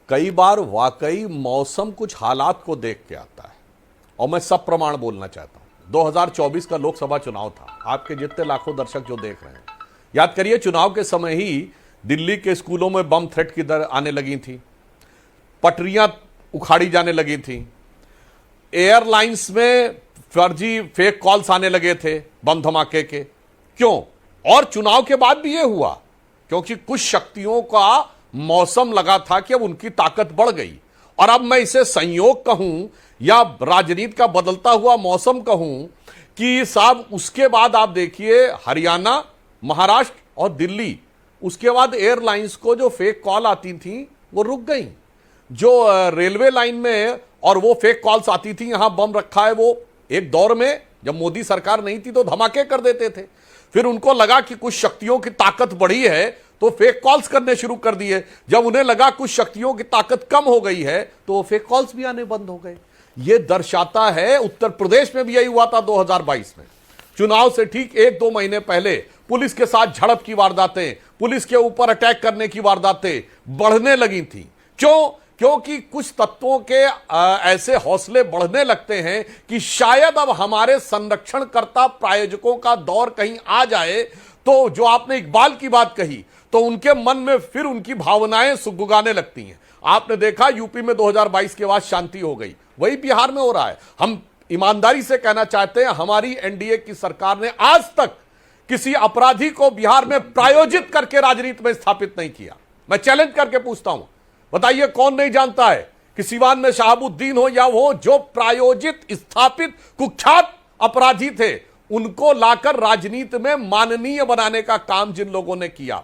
कई बार वाकई मौसम कुछ हालात को देख के आता है। और मैं सब प्रमाण बोलना चाहता हूं। 2024 का लोकसभा चुनाव था, आपके जितने लाखों दर्शक जो देख रहे हैं, याद करिए चुनाव के समय ही दिल्ली के स्कूलों में बम थ्रेट की दर आने लगी थी, पटरियां उखाड़ी जाने लगी थी, एयरलाइंस में फर्जी फेक कॉल्स आने लगे थे बम धमाके के। क्यों? और चुनाव के बाद भी यह हुआ क्योंकि कुछ शक्तियों का मौसम लगा था कि अब उनकी ताकत बढ़ गई। और अब मैं इसे संयोग कहूं या राजनीति का बदलता हुआ मौसम कहूं कि साहब उसके बाद आप देखिए हरियाणा, महाराष्ट्र और दिल्ली, उसके बाद एयरलाइंस को जो फेक कॉल आती थी वो रुक गई। जो रेलवे लाइन में और वो फेक कॉल्स आती थी यहां बम रखा है, वो एक दौर में जब मोदी सरकार नहीं थी तो धमाके कर देते थे। फिर उनको लगा कि कुछ शक्तियों की ताकत बढ़ी है तो फेक कॉल्स करने शुरू कर दिए। जब उन्हें लगा कुछ शक्तियों की ताकत कम हो गई है तो फेक कॉल्स भी आने बंद हो गए। यह दर्शाता है, उत्तर प्रदेश में भी यही हुआ था 2022 में। चुनाव से ठीक 1-2 महीने पहले पुलिस के साथ झड़प की वारदातें, पुलिस के ऊपर अटैक करने की वारदातें बढ़ने लगी थी। क्यों? क्योंकि कुछ तत्वों के ऐसे हौसले बढ़ने लगते हैं कि शायद अब हमारे संरक्षणकर्ता प्रायोजकों का दौर कहीं आ जाए। तो जो आपने इकबाल की बात कही, तो उनके मन में फिर उनकी भावनाएं सुगुगाने लगती हैं। आपने देखा यूपी में 2022 के बाद शांति हो गई, वही बिहार में हो रहा है। हम ईमानदारी से कहना चाहते हैं, हमारी एनडीए की सरकार ने आज तक किसी अपराधी को बिहार में प्रायोजित करके राजनीति में स्थापित नहीं किया। मैं चैलेंज करके पूछता हूं, बताइए कौन नहीं जानता है कि सिवान में शहाबुद्दीन हो या वो जो प्रायोजित स्थापित कुख्यात अपराधी थे, उनको लाकर राजनीति में माननीय बनाने का काम जिन लोगों ने किया,